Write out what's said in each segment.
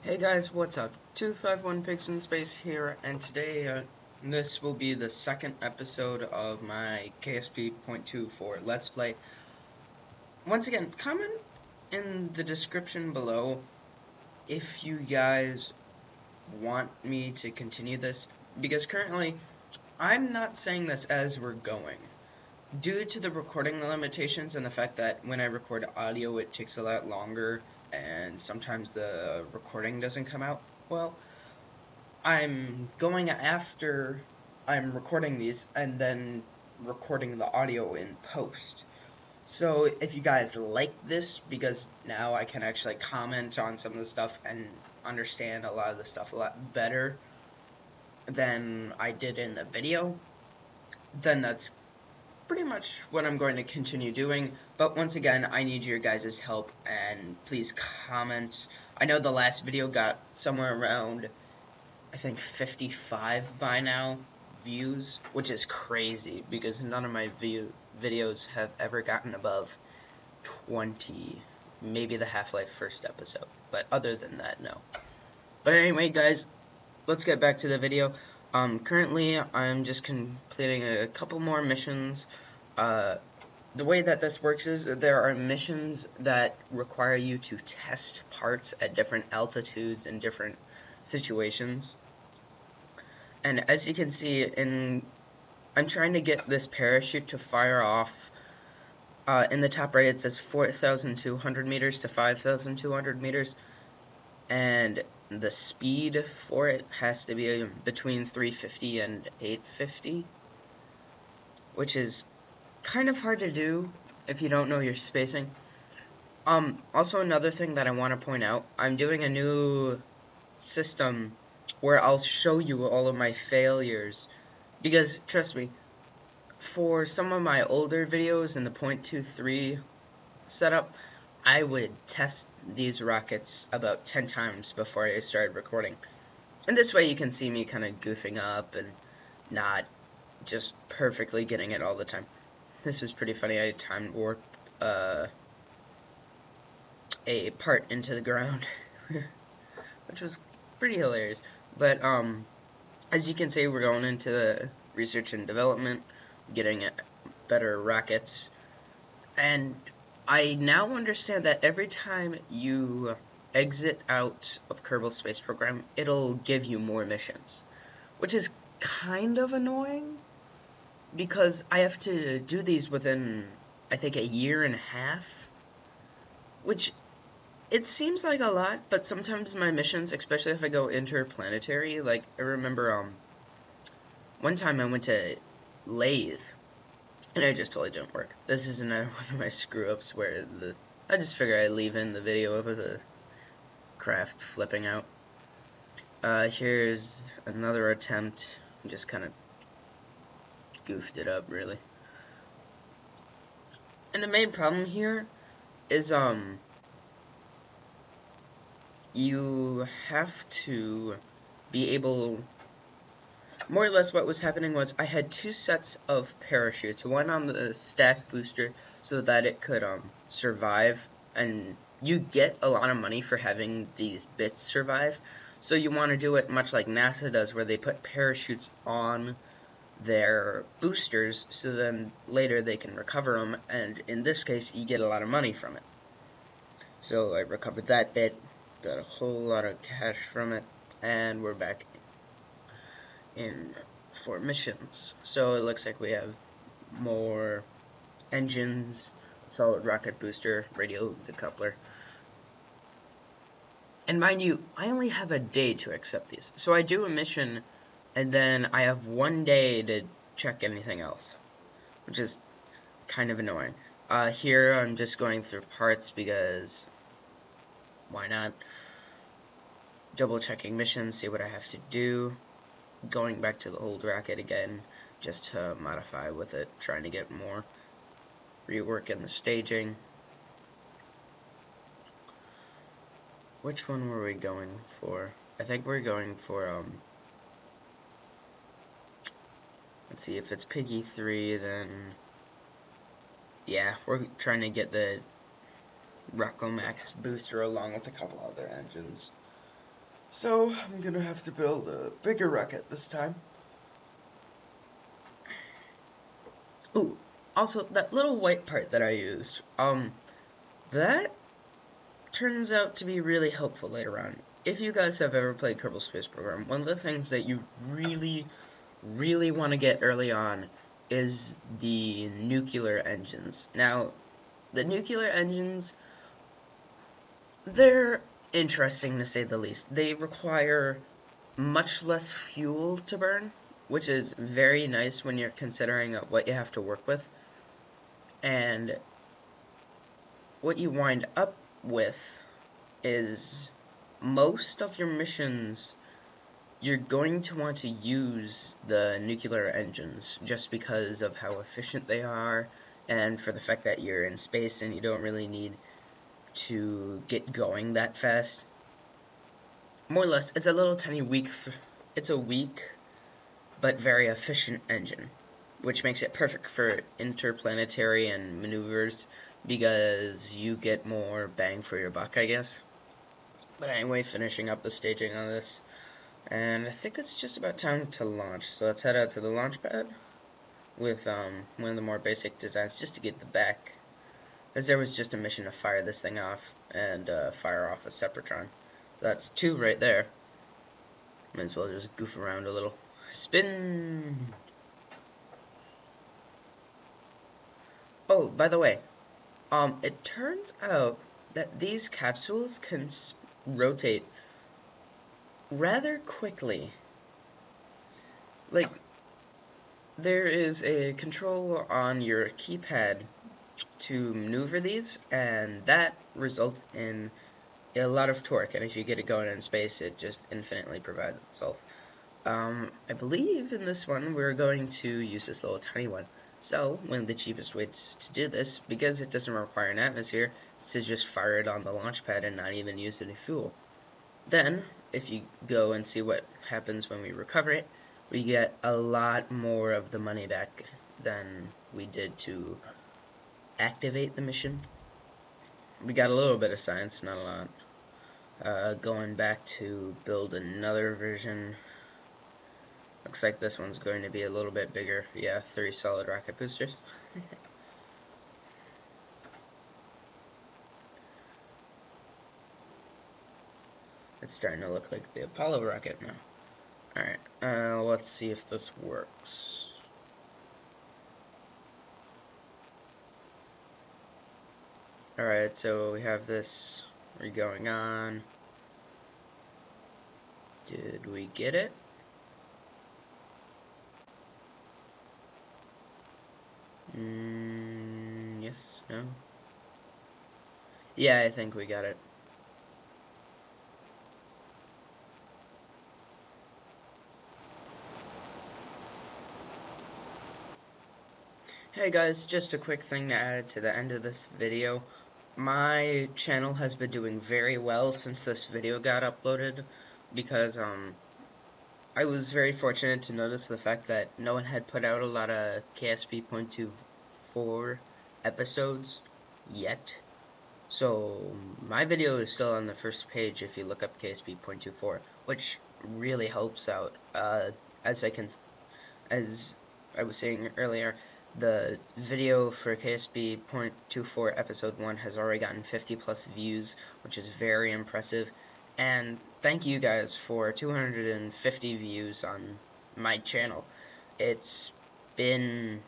Hey guys, what's up? 251 Pigs in Space here, and today this will be the second episode of my KSP .24 Let's Play. Once again, comment in the description below if you guys want me to continue this, because currently I'm not saying this as we're going. Due to the recording limitations and the fact that when I record audio it takes a lot longer and sometimes the recording doesn't come out well, I'm going after I'm recording these and then recording the audio in post. So if you guys like this, because now I can actually comment on some of the stuff and understand a lot of the stuff a lot better than I did in the video, then that's pretty much what I'm going to continue doing. But once again, I need your guys' help, and please comment. I know the last video got somewhere around, I think, 55 by now views, which is crazy because none of my videos have ever gotten above 20, maybe the Half-Life first episode, but other than that, no. But anyway, guys, let's get back to the video. Currently, I'm just completing a couple more missions. The way that this works is there are missions that require you to test parts at different altitudes and different situations. And as you can see, I'm trying to get this parachute to fire off. In the top right, it says 4,200 meters to 5,200 meters, and the speed for it has to be between 350 and 850, which is kind of hard to do if you don't know your spacing. Also another thing that I want to point out, I'm doing a new system where I'll show you all of my failures, because trust me, for some of my older videos in the .23 setup, I would test these rockets about 10 times before I started recording. And this way you can see me kind of goofing up and not just perfectly getting it all the time. This was pretty funny. I time warped a part into the ground, which was pretty hilarious. But as you can see, we're going into the research and development, getting better rockets, and I now understand that every time you exit out of Kerbal Space Program, it'll give you more missions, which is kind of annoying, because I have to do these within, I think, a year and a half, which it seems like a lot, but sometimes my missions, especially if I go interplanetary, like, I remember, one time I went to Lathe, and it just totally didn't work. This is another one of my screw-ups where I just figure I'd leave in the video of the craft flipping out. Here's another attempt. Just kind of goofed it up, really. And the main problem here is, you have to be able... More or less what was happening was I had two sets of parachutes, one on the stack booster so that it could survive, and you get a lot of money for having these bits survive, so you want to do it much like NASA does, where they put parachutes on their boosters so then later they can recover them, and in this case you get a lot of money from it. So I recovered that bit, got a whole lot of cash from it, and we're back in for missions. So it looks like we have more engines, solid rocket booster, radio decoupler. And mind you, I only have a day to accept these. So I do a mission, and then I have 1 day to check anything else, which is kind of annoying. Here I'm just going through parts because why not? Double checking missions, see what I have to do. Going back to the old rocket again, just to modify with it, trying to get more. Reworking the staging. Which one were we going for? I think we're going for, let's see, if it's Piggy 3, then, yeah, we're trying to get the Rocco Max booster along with a couple other engines. So I'm gonna have to build a bigger rocket this time. Ooh, also that little white part that I used, that turns out to be really helpful later on. If you guys have ever played Kerbal Space Program, one of the things that you really want to get early on is the nuclear engines. Now, the nuclear engines, they're interesting to say the least. They require much less fuel to burn, which is very nice when you're considering what you have to work with. And what you wind up with is most of your missions, you're going to want to use the nuclear engines just because of how efficient they are, and for the fact that you're in space and you don't really need to get going that fast. More or less, it's a little tiny weak, it's a weak but very efficient engine, which makes it perfect for interplanetary and maneuvers because you get more bang for your buck, I guess. But anyway, finishing up the staging on this, and I think it's just about time to launch. So let's head out to the launch pad with one of the more basic designs just to get the back, as there was just a mission to fire this thing off and fire off a Sepratron. That's two right there. Might as well just goof around a little. Spin! Oh, by the way, it turns out that these capsules can rotate rather quickly. Like, there is a control on your keypad to maneuver these, and that results in a lot of torque, and if you get it going in space, it just infinitely provides itself. I believe in this one, we're going to use this little tiny one. So, one of the cheapest ways to do this, because it doesn't require an atmosphere, is to just fire it on the launch pad and not even use any fuel. Then, if you go and see what happens when we recover it, we get a lot more of the money back than we did to activate the mission. We got a little bit of science, not a lot. Going back to build another version. Looks like this one's going to be a little bit bigger. Yeah, 3 solid rocket boosters. It's starting to look like the Apollo rocket now. Alright, let's see if this works. Alright, so we have this going on. Did we get it? Yes, no? Yeah, I think we got it. Hey guys, just a quick thing to add to the end of this video. My channel has been doing very well since this video got uploaded because I was very fortunate to notice the fact that no one had put out a lot of KSP 0.24 episodes yet. So my video is still on the first page if you look up KSP 0.24, which really helps out. As I was saying earlier, the video for KSP 0.24 episode 1 has already gotten 50 plus views, which is very impressive. And thank you guys for 250 views on my channel. It's been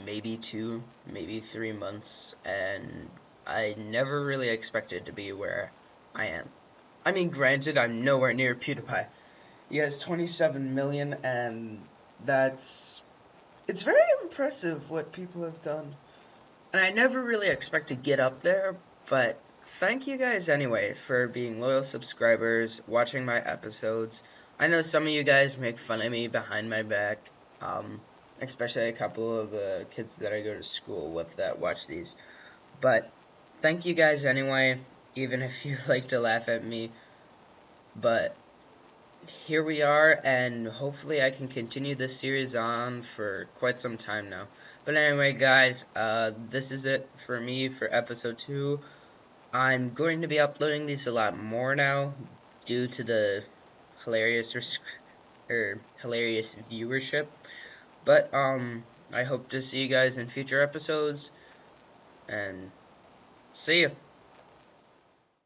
maybe 2, maybe 3 months, and I never really expected to be where I am. I mean, granted, I'm nowhere near PewDiePie. He has 27 million, and it's very impressive what people have done. And I never really expect to get up there, but thank you guys anyway for being loyal subscribers, watching my episodes. I know some of you guys make fun of me behind my back, especially a couple of the kids that I go to school with that watch these. But thank you guys anyway, even if you like to laugh at me. But here we are, and hopefully I can continue this series on for quite some time now. But anyway, guys, this is it for me for episode 2. I'm going to be uploading these a lot more now, due to the hilarious hilarious viewership. But I hope to see you guys in future episodes, and see you.